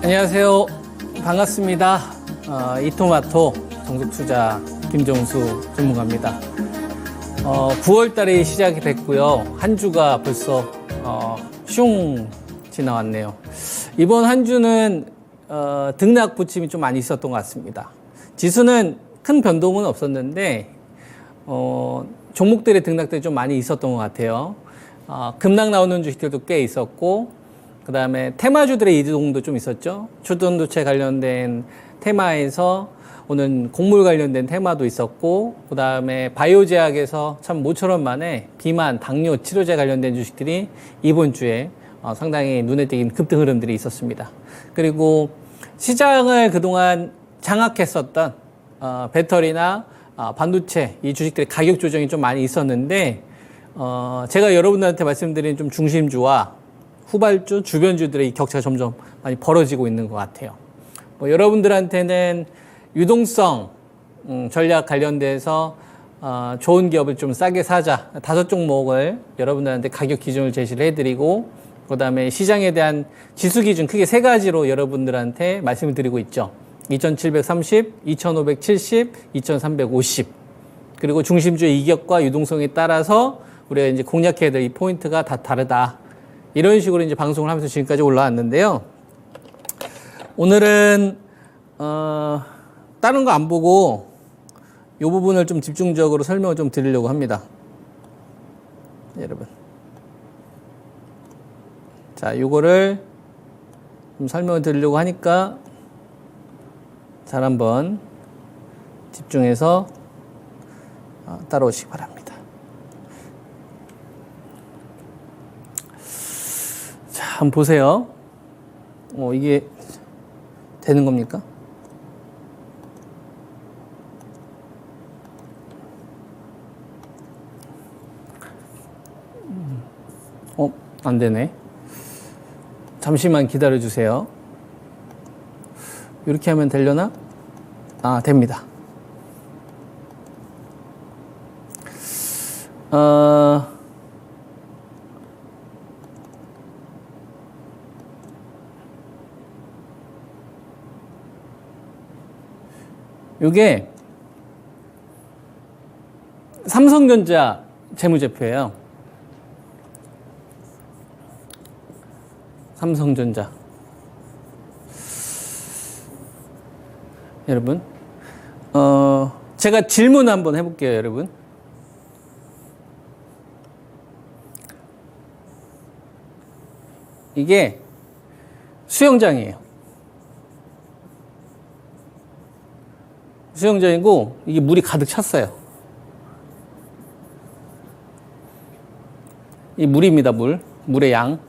안녕하세요. 반갑습니다. 이토마토 정석투자 김정수 전문가입니다. 9월 달에 시작이 됐고요. 한 주가 벌써 슝 지나왔네요. 이번 한 주는 등락 부침이 좀 많이 있었던 것 같습니다. 지수는 큰 변동은 없었는데 종목들의 등락들이 좀 많이 있었던 것 같아요. 급락 나오는 주식들도 꽤 있었고, 그 다음에 테마주들의 이동도 좀 있었죠. 주전도체 관련된 테마에서 오늘 곡물 관련된 테마도 있었고, 그 다음에 바이오제약에서 참 모처럼 만에 비만, 당뇨 치료제 관련된 주식들이 이번 주에 상당히 눈에 띄는 급등 흐름들이 있었습니다. 그리고 시장을 그동안 장악했었던 배터리나 반도체 이 주식들의 가격 조정이 좀 많이 있었는데, 제가 여러분들한테 말씀드린 좀 중심주와 후발주, 주변주들의 이 격차가 점점 많이 벌어지고 있는 것 같아요. 여러분들한테는 유동성 전략 관련돼서 좋은 기업을 좀 싸게 사자 5종목을 여러분들한테 가격 기준을 제시를 해드리고, 그 다음에 시장에 대한 지수 기준 크게 3가지로 여러분들한테 말씀을 드리고 있죠. 2730, 2570, 2350. 그리고 중심주의 이격과 유동성에 따라서 우리가 이제 공략해야 될 이 포인트가 다 다르다. 이런 식으로 이제 방송을 하면서 지금까지 올라왔는데요. 오늘은 다른 거 안 보고 이 부분을 좀 집중적으로 설명을 좀 드리려고 합니다. 여러분. 자, 요거를 좀 설명을 드리려고 하니까 잘 한번 집중해서 따라오시기 바랍니다. 자, 한번 보세요. 이게 되는 겁니까? 안 되네. 잠시만 기다려 주세요. 이렇게 하면 되려나? 됩니다. 요게 삼성전자 재무제표예요. 삼성전자. 여러분, 제가 질문 한번 해볼게요, 여러분. 이게 수영장이에요. 수영장이고 이게 물이 가득 찼어요. 이 물입니다. 물의 양.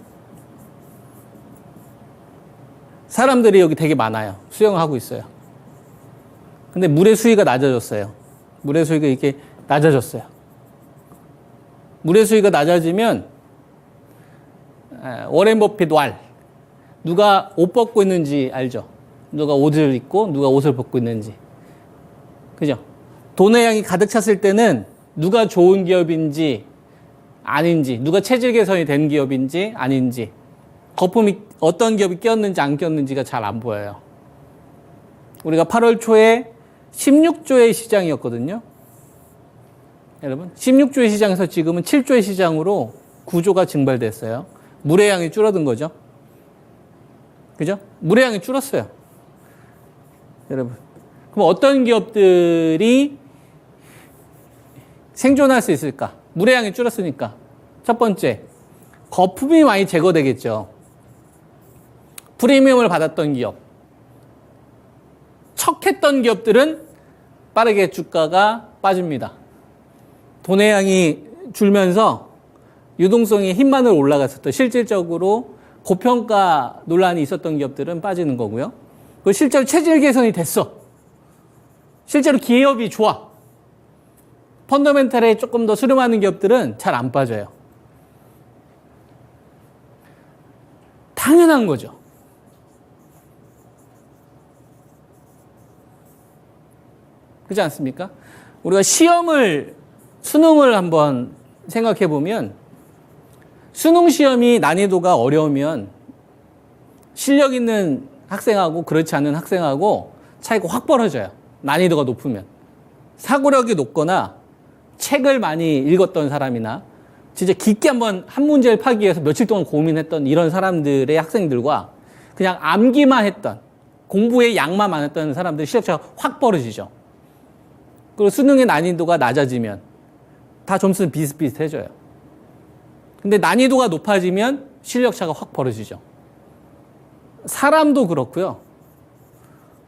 사람들이 여기 되게 많아요. 수영하고 있어요. 근데 물의 수위가 낮아졌어요. 물의 수위가 이렇게 낮아졌어요. 물의 수위가 낮아지면 워렌 버핏 왈, 누가 옷 벗고 있는지 알죠? 누가 옷을 입고 누가 옷을 벗고 있는지. 그죠? 돈의 양이 가득 찼을 때는 누가 좋은 기업인지 아닌지, 누가 체질 개선이 된 기업인지 아닌지, 거품이 어떤 기업이 꼈는지 안 꼈는지가 잘 안 보여요. 우리가 8월 초에 16조의 시장이었거든요. 여러분, 16조의 시장에서 지금은 7조의 시장으로 구조가 증발됐어요. 물의 양이 줄어든 거죠. 그죠? 물의 양이 줄었어요. 여러분. 그럼 어떤 기업들이 생존할 수 있을까? 물의 양이 줄었으니까. 첫 번째, 거품이 많이 제거되겠죠. 프리미엄을 받았던 기업. 척했던 기업들은 빠르게 주가가 빠집니다. 돈의 양이 줄면서 유동성이 힘만으로 올라갔었던, 실질적으로 고평가 논란이 있었던 기업들은 빠지는 거고요. 그리고 실제로 체질 개선이 됐어. 실제로 기업이 좋아. 펀더멘탈에 조금 더 수렴하는 기업들은 잘 안 빠져요. 당연한 거죠. 그렇지 않습니까? 우리가 수능을 한번 생각해 보면, 수능 시험이 난이도가 어려우면 실력 있는 학생하고 그렇지 않은 학생하고 차이가 확 벌어져요. 난이도가 높으면. 사고력이 높거나 책을 많이 읽었던 사람이나 진짜 깊게 한번 한 문제를 파기 위해서 며칠 동안 고민했던 이런 사람들의 학생들과 그냥 암기만 했던, 공부의 양만 많았던 사람들 실력차가 확 벌어지죠. 그리고 수능의 난이도가 낮아지면 다 점수는 비슷비슷해져요. 근데 난이도가 높아지면 실력차가 확 벌어지죠. 사람도 그렇고요.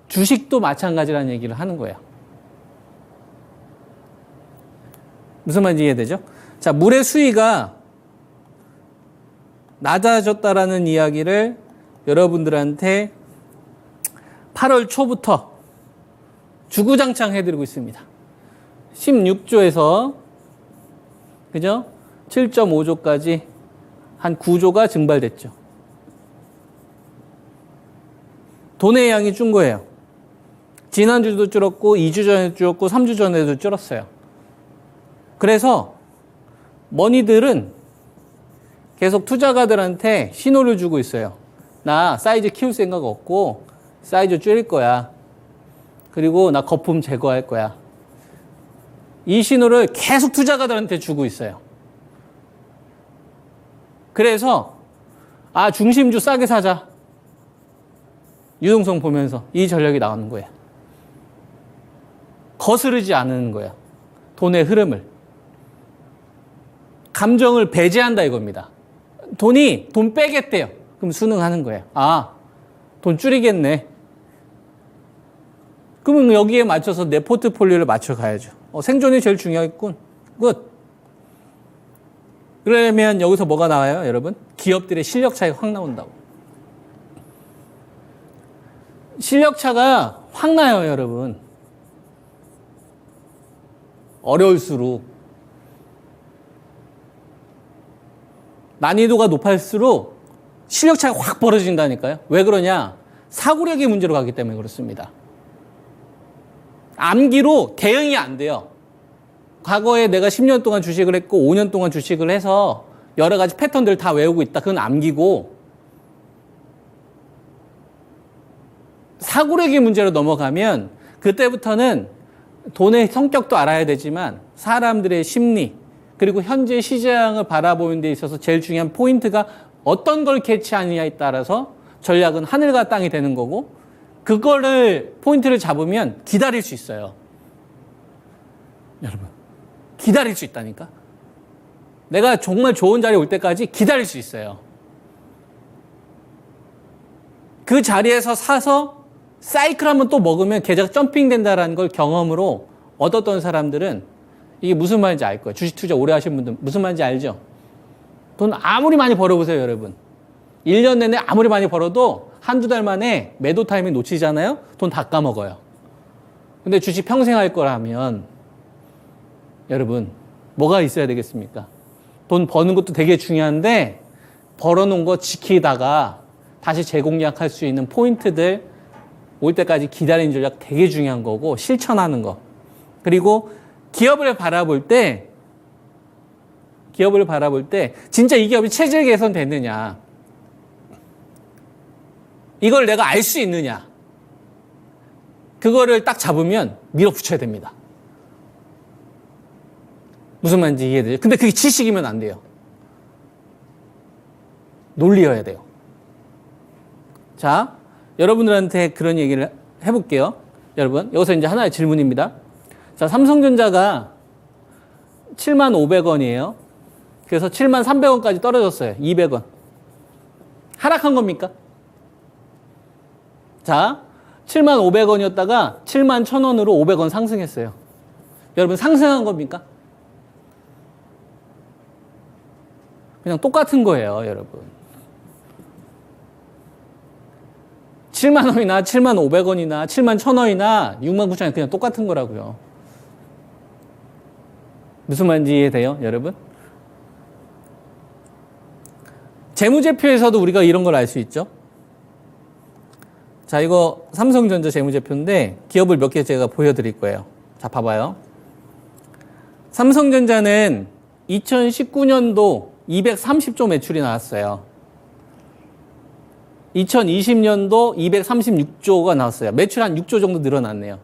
주식도 마찬가지라는 얘기를 하는 거예요. 무슨 말인지 이해되죠? 자, 물의 수위가 낮아졌다라는 이야기를 여러분들한테 8월 초부터 주구장창 해드리고 있습니다. 16조에서 그죠? 7.5조까지 한 9조가 증발됐죠. 돈의 양이 준 거예요. 지난주도 줄었고 2주 전에도 줄었고 3주 전에도 줄었어요. 그래서 머니들은 계속 투자가들한테 신호를 주고 있어요. 나 사이즈 키울 생각 없고 사이즈 줄일 거야. 그리고 나 거품 제거할 거야. 이 신호를 계속 투자가들한테 주고 있어요. 그래서 중심주 싸게 사자. 유동성 보면서 이 전략이 나오는 거예요. 거스르지 않는 거예요. 돈의 흐름을. 감정을 배제한다 이겁니다. 돈 빼겠대요. 그럼 순응하는 거예요. 돈 줄이겠네. 그러면 여기에 맞춰서 내 포트폴리오를 맞춰가야죠. 생존이 제일 중요했군. 끝. 그러면 여기서 뭐가 나와요, 여러분? 기업들의 실력 차이가 확 나온다고. 실력 차가 확 나요, 여러분. 어려울수록. 난이도가 높을수록 실력 차이가 확 벌어진다니까요. 왜 그러냐? 사고력의 문제로 가기 때문에 그렇습니다. 암기로 대응이 안 돼요. 과거에 내가 10년 동안 주식을 했고 5년 동안 주식을 해서 여러 가지 패턴들을 다 외우고 있다. 그건 암기고, 사고력의 문제로 넘어가면 그때부터는 돈의 성격도 알아야 되지만 사람들의 심리, 그리고 현재 시장을 바라보는 데 있어서 제일 중요한 포인트가 어떤 걸 캐치하느냐에 따라서 전략은 하늘과 땅이 되는 거고, 그거를 포인트를 잡으면 기다릴 수 있어요. 여러분, 기다릴 수 있다니까. 내가 정말 좋은 자리에 올 때까지 기다릴 수 있어요. 그 자리에서 사서 사이클 한번 또 먹으면 계좌가 점핑된다라는 걸 경험으로 얻었던 사람들은 이게 무슨 말인지 알 거예요. 주식 투자 오래 하신 분들 무슨 말인지 알죠? 돈 아무리 많이 벌어보세요, 여러분. 1년 내내 아무리 많이 벌어도 한두 달 만에 매도 타이밍 놓치잖아요? 돈 다 까먹어요. 근데 주식 평생 할 거라면 여러분, 뭐가 있어야 되겠습니까? 돈 버는 것도 되게 중요한데 벌어놓은 거 지키다가 다시 재공략할 수 있는 포인트들 올 때까지 기다리는 전략 되게 중요한 거고, 실천하는 거. 그리고 기업을 바라볼 때 진짜 이 기업이 체질 개선됐느냐, 이걸 내가 알 수 있느냐, 그거를 딱 잡으면 밀어붙여야 됩니다. 무슨 말인지 이해되죠? 근데 그게 지식이면 안 돼요. 논리여야 돼요. 자, 여러분들한테 그런 얘기를 해볼게요. 여러분, 여기서 이제 하나의 질문입니다. 자, 삼성전자가 75,000원이에요. 그래서 73,300원까지 떨어졌어요. 200원. 하락한 겁니까? 자, 75,000원이었다가 71,000원으로 500원 상승했어요. 여러분, 상승한 겁니까? 그냥 똑같은 거예요, 여러분. 70,000원이나 75,000원이나 71,000원이나 69,000원 그냥 똑같은 거라고요. 무슨 말인지 이해돼요, 여러분? 재무제표에서도 우리가 이런 걸 알 수 있죠. 자, 이거 삼성전자 재무제표인데 기업을 몇 개 제가 보여드릴 거예요. 자, 봐봐요. 삼성전자는 2019년도 230조 매출이 나왔어요. 2020년도 236조가 나왔어요. 매출 한 6조 정도 늘어났네요.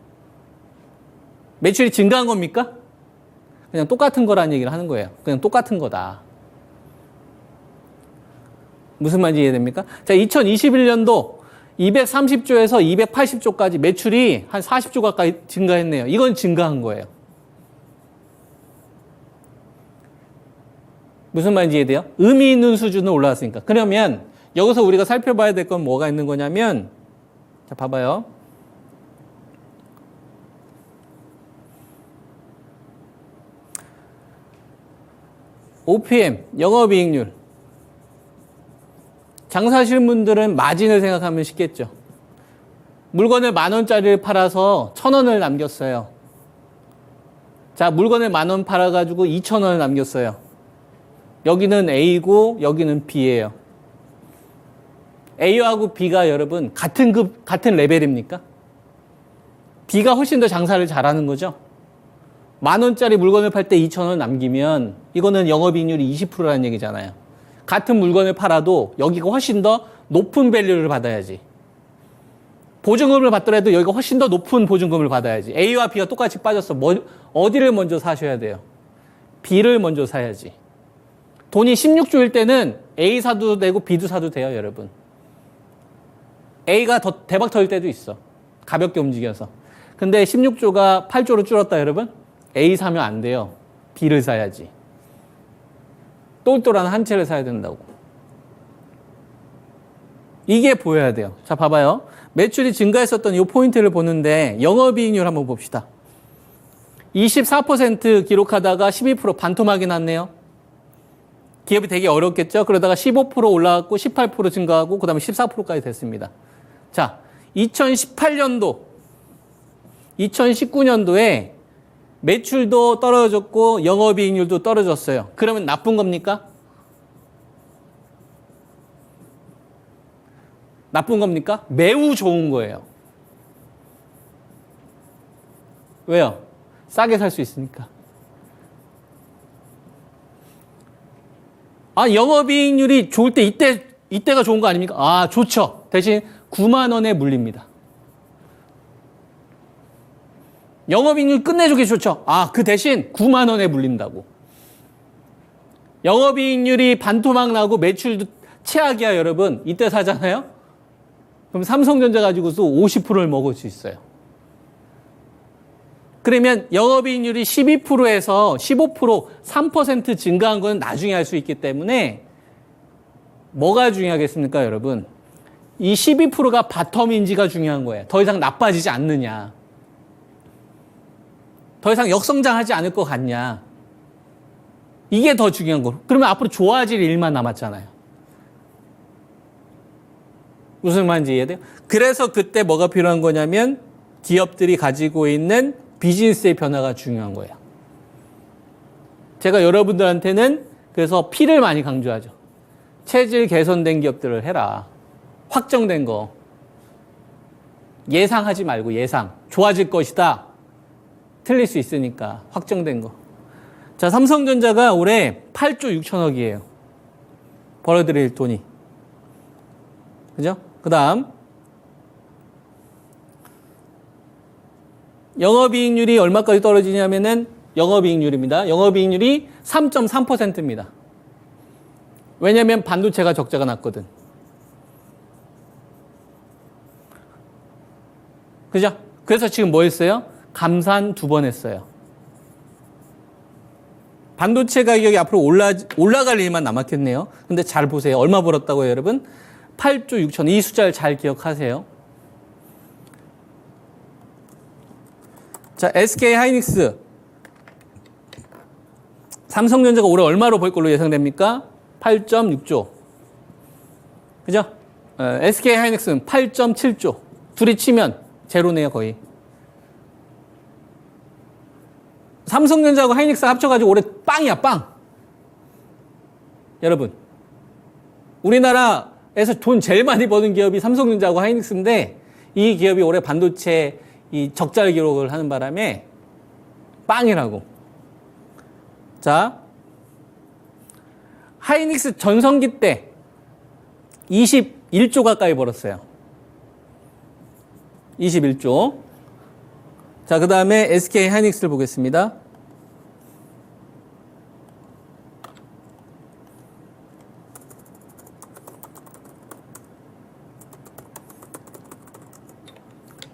매출이 증가한 겁니까? 그냥 똑같은 거라는 얘기를 하는 거예요. 그냥 똑같은 거다. 무슨 말인지 이해됩니까? 자, 2021년도 230조에서 280조까지 매출이 한 40조 가까이 증가했네요. 이건 증가한 거예요. 무슨 말인지 이해돼요? 의미 있는 수준은 올라왔으니까. 그러면 여기서 우리가 살펴봐야 될 건 뭐가 있는 거냐면, 자, 봐봐요. OPM, 영업이익률. 장사하시는 분들은 마진을 생각하면 쉽겠죠. 물건을 10,000원짜리를 팔아서 1,000원을 남겼어요. 자, 물건을 10,000원 팔아가지고 2,000원을 남겼어요. 여기는 A고 여기는 B예요. A하고 B가 여러분 같은 레벨입니까? B가 훨씬 더 장사를 잘하는 거죠. 10,000원짜리 물건을 팔 때 2,000원 남기면 이거는 영업이익률이 20%라는 얘기잖아요. 같은 물건을 팔아도 여기가 훨씬 더 높은 밸류를 받아야지. 보증금을 받더라도 여기가 훨씬 더 높은 보증금을 받아야지. A와 B가 똑같이 빠졌어. 어디를 먼저 사셔야 돼요? B를 먼저 사야지. 돈이 16조일 때는 A 사도 되고 B도 사도 돼요, 여러분. A가 더 대박 터질 때도 있어. 가볍게 움직여서. 근데 16조가 8조로 줄었다, 여러분? A 사면 안 돼요. B를 사야지. 똘똘한 한 채를 사야 된다고. 이게 보여야 돼요. 자, 봐봐요. 매출이 증가했었던 이 포인트를 보는데 영업이익률 한번 봅시다. 24% 기록하다가 12% 반토막이 났네요. 기업이 되게 어렵겠죠? 그러다가 15% 올라갔고 18% 증가하고 그 다음에 14%까지 됐습니다. 자, 2018년도, 2019년도에 매출도 떨어졌고 영업이익률도 떨어졌어요. 그러면 나쁜 겁니까? 나쁜 겁니까? 매우 좋은 거예요. 왜요? 싸게 살 수 있으니까. 아, 영업이익률이 좋을 때 이때가 좋은 거 아닙니까? 아, 좋죠. 대신 9만 원에 물립니다. 영업이익률 끝내주기 좋죠. 아, 그 대신 9만 원에 물린다고. 영업이익률이 반토막 나고 매출도 최악이야, 여러분. 이때 사잖아요? 그럼 삼성전자 가지고서 50%를 먹을 수 있어요. 그러면 영업이익률이 12%에서 15%, 3% 증가한 건 나중에 할 수 있기 때문에 뭐가 중요하겠습니까, 여러분? 이 12%가 바텀인지가 중요한 거예요. 더 이상 나빠지지 않느냐. 더 이상 역성장하지 않을 것 같냐. 이게 더 중요한 거. 그러면 앞으로 좋아질 일만 남았잖아요. 무슨 말인지 이해돼요? 그래서 그때 뭐가 필요한 거냐면 기업들이 가지고 있는 비즈니스의 변화가 중요한 거예요. 제가 여러분들한테는 그래서 P를 많이 강조하죠. 체질 개선된 기업들을 해라. 확정된 거. 예상하지 말고 예상. 좋아질 것이다. 틀릴 수 있으니까 확정된 거. 자, 삼성전자가 올해 8조 6천억이에요. 벌어들일 돈이. 그죠? 그 다음 영업이익률이 얼마까지 떨어지냐면은 영업이익률입니다. 영업이익률이 3.3%입니다. 왜냐면 반도체가 적자가 났거든. 그죠? 그래서 지금 뭐 했어요? 감산 2번 했어요. 반도체 가격이 앞으로 올라갈 일만 남았겠네요. 근데 잘 보세요. 얼마 벌었다고요, 여러분? 8조 6천. 이 숫자를 잘 기억하세요. 자, SK 하이닉스. 삼성전자가 올해 얼마로 벌 걸로 예상됩니까? 8.6조. 그죠? SK 하이닉스는 8.7조. 둘이 치면 제로네요, 거의. 삼성전자하고 하이닉스 합쳐가지고 올해 빵이야, 빵. 여러분, 우리나라에서 돈 제일 많이 버는 기업이 삼성전자하고 하이닉스인데 이 기업이 올해 반도체 이 적자를 기록을 하는 바람에 빵이라고. 자, 하이닉스 전성기 때 21조 가까이 벌었어요. 21조. 자, 그 다음에 SK 하이닉스를 보겠습니다.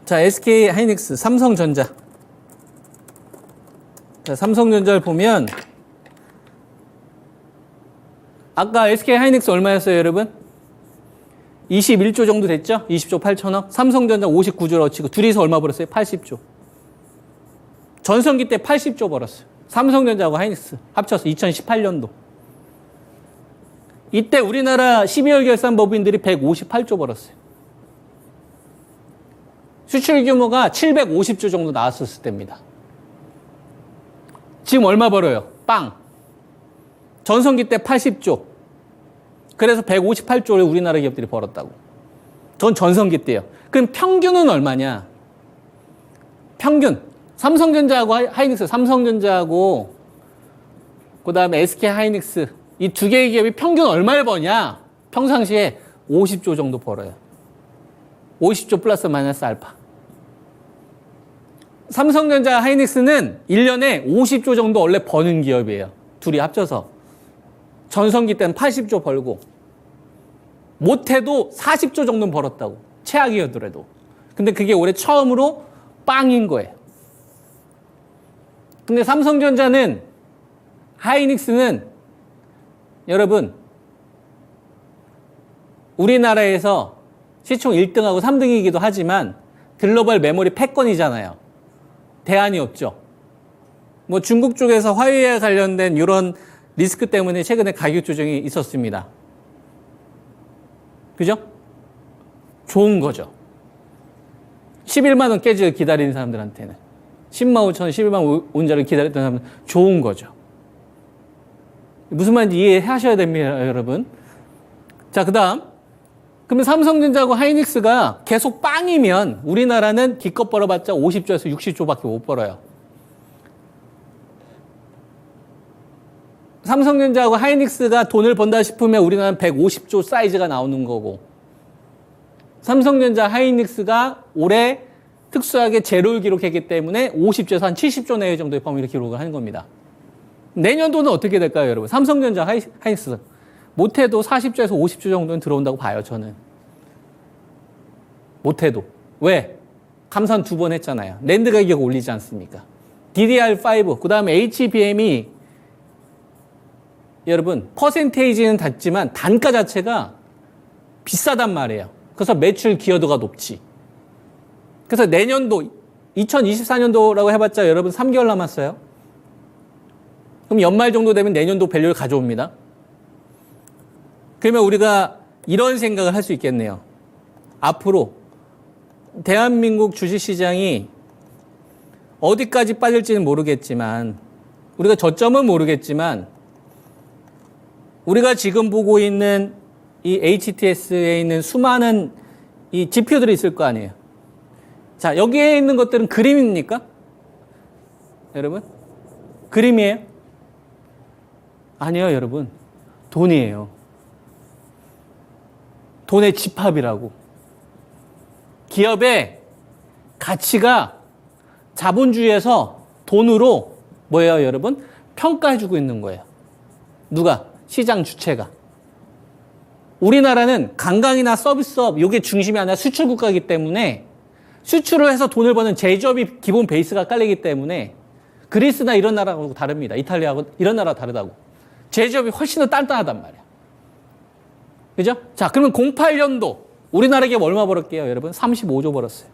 자, SK 하이닉스, 삼성전자. 자, 삼성전자를 보면 아까 SK 하이닉스 얼마였어요, 여러분? 21조 정도 됐죠? 20조 8천억. 삼성전자 59조로 치고 둘이서 얼마 벌었어요? 80조. 전성기 때 80조 벌었어요. 삼성전자하고 하이닉스 합쳐서 2018년도. 이때 우리나라 12월 결산 법인들이 158조 벌었어요. 수출 규모가 750조 정도 나왔었을 때입니다. 지금 얼마 벌어요? 빵. 전성기 때 80조. 그래서 158조를 우리나라 기업들이 벌었다고. 전 전성기 때요. 그럼 평균은 얼마냐? 평균. 삼성전자하고 하이닉스, 삼성전자하고 그 다음에 SK 하이닉스 이 두 개의 기업이 평균 얼마를 버냐? 평상시에 50조 정도 벌어요. 50조 플러스 마이너스 알파. 삼성전자 하이닉스는 1년에 50조 정도 원래 버는 기업이에요. 둘이 합쳐서. 전성기 때는 80조 벌고 못해도 40조 정도는 벌었다고. 최악이었더라도. 근데 그게 올해 처음으로 빵인 거예요. 근데 삼성전자는 하이닉스는 여러분 우리나라에서 시총 1등하고 3등이기도 하지만 글로벌 메모리 패권이잖아요. 대안이 없죠. 뭐 중국 쪽에서 화웨이와 관련된 이런 리스크 때문에 최근에 가격 조정이 있었습니다. 그죠? 좋은 거죠. 11만 원 깨지를 기다리는 사람들한테는 10만 5천 원, 11만 원자를 기다렸던 사람은 좋은 거죠. 무슨 말인지 이해하셔야 됩니다, 여러분. 자, 그 다음. 그러면 삼성전자하고 하이닉스가 계속 빵이면 우리나라는 기껏 벌어봤자 50조에서 60조밖에 못 벌어요. 삼성전자하고 하이닉스가 돈을 번다 싶으면 우리나라는 150조 사이즈가 나오는 거고 삼성전자, 하이닉스가 올해 특수하게 제로를 기록했기 때문에 50조에서 한 70조 내외 정도의 범위를 기록을 하는 겁니다. 내년도는 어떻게 될까요, 여러분? 삼성전자, 하이닉스. 못해도 40조에서 50조 정도는 들어온다고 봐요, 저는. 못해도. 왜? 감산 2번 했잖아요. 랜드 가격 올리지 않습니까? DDR5, 그 다음에 HBM이 여러분, 퍼센테이지는 낮지만 단가 자체가 비싸단 말이에요. 그래서 매출 기여도가 높지. 그래서 내년도, 2024년도라고 해봤자 여러분 3개월 남았어요. 그럼 연말 정도 되면 내년도 밸류를 가져옵니다. 그러면 우리가 이런 생각을 할 수 있겠네요. 앞으로 대한민국 주식시장이 어디까지 빠질지는 모르겠지만 우리가 저점은 모르겠지만 우리가 지금 보고 있는 이 HTS에 있는 수많은 이 지표들이 있을 거 아니에요. 자, 여기에 있는 것들은 그림입니까? 여러분? 그림이에요? 아니요, 여러분. 돈이에요. 돈의 집합이라고. 기업의 가치가 자본주의에서 돈으로 뭐예요, 여러분? 평가해주고 있는 거예요. 누가? 시장 주체가. 우리나라는 관광이나 서비스업, 이게 중심이 아니라 수출 국가이기 때문에 수출을 해서 돈을 버는 제조업이 기본 베이스가 깔리기 때문에 그리스나 이런 나라하고 다릅니다. 이탈리아하고 이런 나라가 다르다고. 제조업이 훨씬 더 단단하단 말이야. 그죠? 자, 그러면 08년도 우리나라 기업 얼마 벌었게요, 여러분? 35조 벌었어요.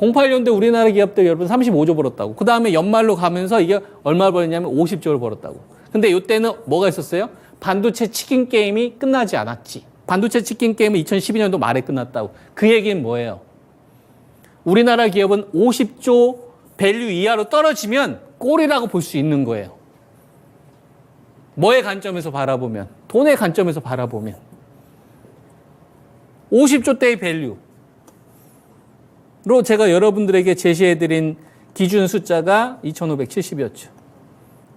08년도에 우리나라 기업들 여러분 35조 벌었다고. 그 다음에 연말로 가면서 이게 얼마 벌었냐면 50조를 벌었다고. 근데 이때는 뭐가 있었어요? 반도체 치킨 게임이 끝나지 않았지. 반도체 치킨 게임은 2012년도 말에 끝났다고. 그 얘기는 뭐예요? 우리나라 기업은 50조 밸류 이하로 떨어지면 꼴이라고 볼 수 있는 거예요. 뭐의 관점에서 바라보면? 돈의 관점에서 바라보면. 50조 대의 밸류로 제가 여러분들에게 제시해드린 기준 숫자가 2570이었죠.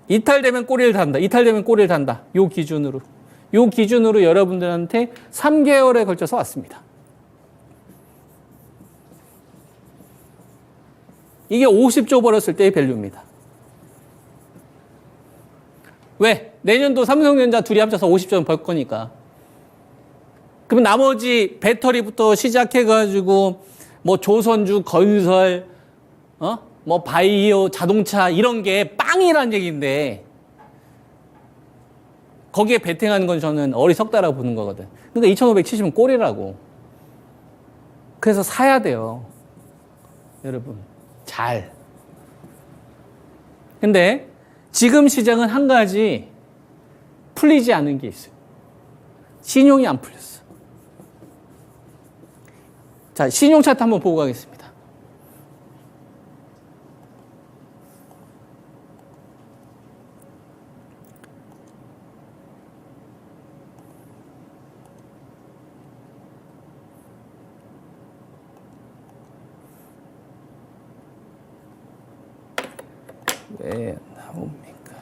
이탈되면 꼬리를 단다. 이탈되면 꼬리를 단다. 요 기준으로. 요 기준으로 여러분들한테 3개월에 걸쳐서 왔습니다. 이게 50조 벌었을 때의 밸류입니다. 왜? 내년도 삼성전자 둘이 합쳐서 50조 벌 거니까. 그럼 나머지 배터리부터 시작해가지고 뭐 조선주, 건설, 뭐 바이오, 자동차 이런 게 빵이라는 얘기인데 거기에 베팅하는 건 저는 어리석다라고 보는 거거든. 그러니까 2,570은 꼴이라고. 그래서 사야 돼요. 여러분. 잘. 근데 지금 시장은 한 가지 풀리지 않은 게 있어요. 신용이 안 풀렸어. 자, 신용 차트 한번 보고 가겠습니다. 왜 나옵니까?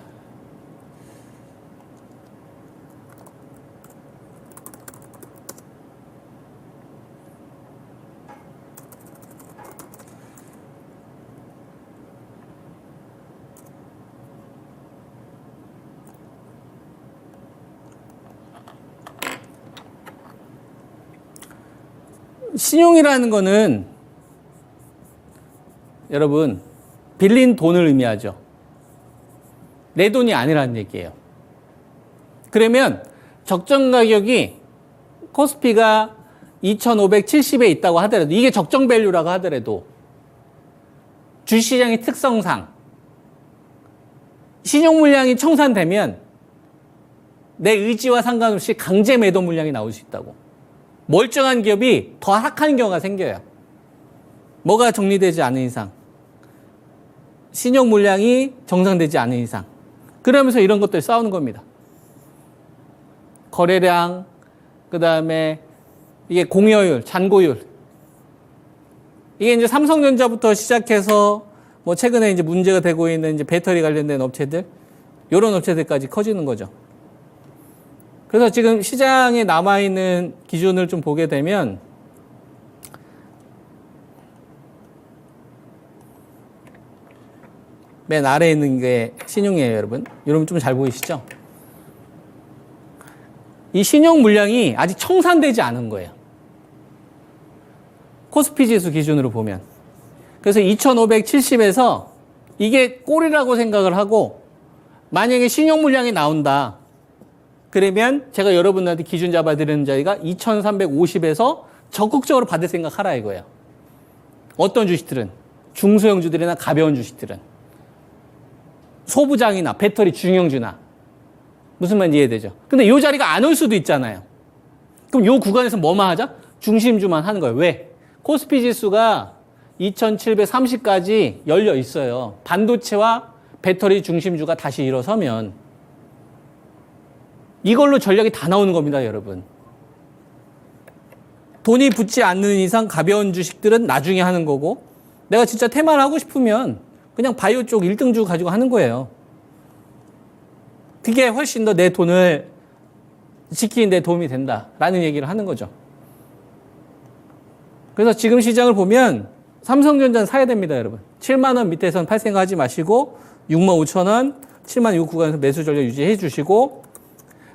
신용이라는 거는 여러분 빌린 돈을 의미하죠. 내 돈이 아니라는 얘기예요. 그러면 적정 가격이 코스피가 2,570에 있다고 하더라도 이게 적정 밸류라고 하더라도 주식시장의 특성상 신용 물량이 청산되면 내 의지와 상관없이 강제 매도 물량이 나올 수 있다고. 멀쩡한 기업이 더 하락하는 경우가 생겨요. 뭐가 정리되지 않은 이상. 신용 물량이 정상되지 않은 이상. 그러면서 이런 것들 싸우는 겁니다. 거래량, 그 다음에 이게 공여율, 잔고율. 이게 이제 삼성전자부터 시작해서 뭐 최근에 이제 문제가 되고 있는 이제 배터리 관련된 업체들, 이런 업체들까지 커지는 거죠. 그래서 지금 시장에 남아있는 기준을 좀 보게 되면 맨 아래에 있는 게 신용이에요, 여러분. 여러분 좀 잘 보이시죠? 이 신용 물량이 아직 청산되지 않은 거예요. 코스피 지수 기준으로 보면. 그래서 2,570에서 이게 꼴이라고 생각을 하고 만약에 신용 물량이 나온다. 그러면 제가 여러분들한테 기준 잡아드리는 자리가 2,350에서 적극적으로 받을 생각하라 이거예요. 어떤 주식들은? 중소형주들이나 가벼운 주식들은. 소부장이나 배터리 중형주나. 무슨 말인지 이해되죠? 근데 이 자리가 안 올 수도 있잖아요. 그럼 이 구간에서 뭐만 하자? 중심주만 하는 거예요. 왜? 코스피 지수가 2,730까지 열려 있어요. 반도체와 배터리 중심주가 다시 일어서면 이걸로 전략이 다 나오는 겁니다, 여러분. 돈이 붙지 않는 이상 가벼운 주식들은 나중에 하는 거고 내가 진짜 테마를 하고 싶으면 그냥 바이오 쪽 1등주 가지고 하는 거예요. 그게 훨씬 더 내 돈을 지키는 데 도움이 된다라는 얘기를 하는 거죠. 그래서 지금 시장을 보면 삼성전자는 사야 됩니다, 여러분. 7만 원 밑에선 팔 생각하지 마시고 6만 5천 원, 7만 6 구간에서 매수 전략 유지해 주시고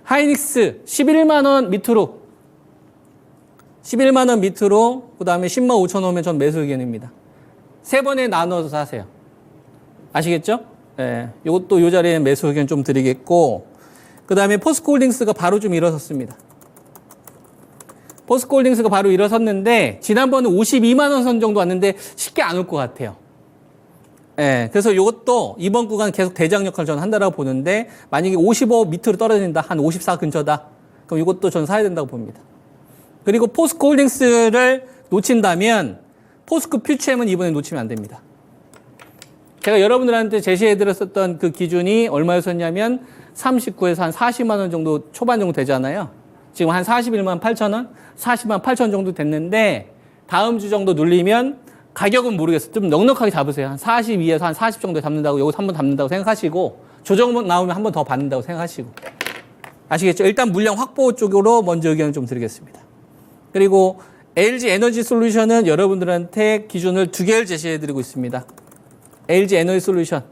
하이닉스 11만 원 밑으로 11만 원 밑으로 그다음에 10만 5천 원 오면 전 매수 의견입니다. 세 번에 나눠서 사세요. 아시겠죠? 예. 요것도 요 자리에 매수 의견 좀 드리겠고 그다음에 포스코홀딩스가 바로 좀 일어섰습니다. 포스코홀딩스가 바로 일어섰는데 지난번에 52만 원 선 정도 왔는데 쉽게 안 올 것 같아요. 예, 그래서 이것도 이번 구간 계속 대장 역할을 저는 한다라고 보는데 만약에 55 밑으로 떨어진다, 한 54 근처다. 그럼 이것도 저는 사야 된다고 봅니다. 그리고 포스코홀딩스를 놓친다면 포스코 퓨처엠은 이번에 놓치면 안 됩니다. 제가 여러분들한테 제시해드렸었던 그 기준이 얼마였었냐면 39에서 한 40만 원 정도 초반 정도 되잖아요. 지금 한 41만 8천 원, 40만 8천 정도 됐는데 다음 주 정도 눌리면 가격은 모르겠어요. 좀 넉넉하게 잡으세요. 한 42에서 한 40 정도 잡는다고, 여기서 한 번 잡는다고 생각하시고, 조정 나오면 한 번 더 받는다고 생각하시고. 아시겠죠? 일단 물량 확보 쪽으로 먼저 의견을 좀 드리겠습니다. 그리고 LG 에너지 솔루션은 여러분들한테 기준을 2개를 제시해 드리고 있습니다. LG 에너지 솔루션.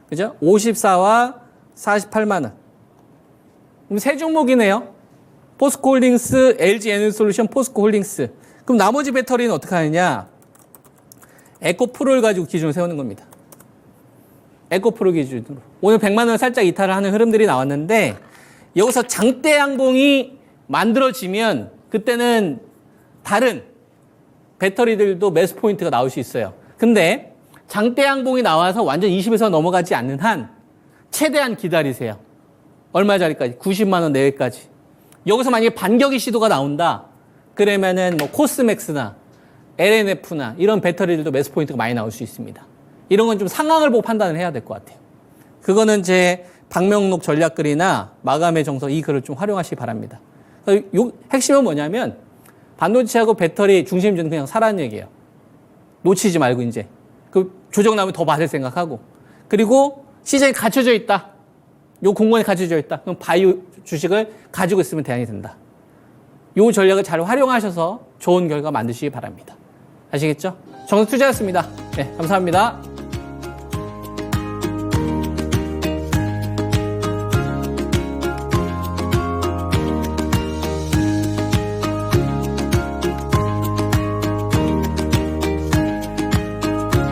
그죠? 54와 48만 원. 그럼 세 종목이네요. 포스코 홀딩스, LG 에너지 솔루션, 포스코 홀딩스. 그럼 나머지 배터리는 어떻게 하느냐? 에코프로를 가지고 기준을 세우는 겁니다. 에코프로 기준으로. 오늘 100만 원 살짝 이탈을 하는 흐름들이 나왔는데 여기서 장대 양봉이 만들어지면 그때는 다른 배터리들도 매수 포인트가 나올 수 있어요. 근데 장대 양봉이 나와서 완전 20에서 넘어가지 않는 한 최대한 기다리세요. 얼마짜리까지? 90만 원 내외까지. 여기서 만약에 반격의 시도가 나온다. 그러면은 뭐 코스맥스나 LNF나 이런 배터리들도 매수 포인트가 많이 나올 수 있습니다. 이런 건 좀 상황을 보고 판단을 해야 될 것 같아요. 그거는 제 박명록 전략글이나 마감의 정석 이 글을 좀 활용하시기 바랍니다. 요 핵심은 뭐냐면 반도체하고 배터리 중심주는 그냥 사라는 얘기예요. 놓치지 말고 이제 그 조정 나오면 더 받을 생각하고 그리고 시장이 갖춰져 있다. 요 공간이 갖춰져 있다. 그럼 바이오 주식을 가지고 있으면 대안이 된다. 요 전략을 잘 활용하셔서 좋은 결과 만드시기 바랍니다. 아시겠죠? 정석 투자였습니다. 네, 감사합니다.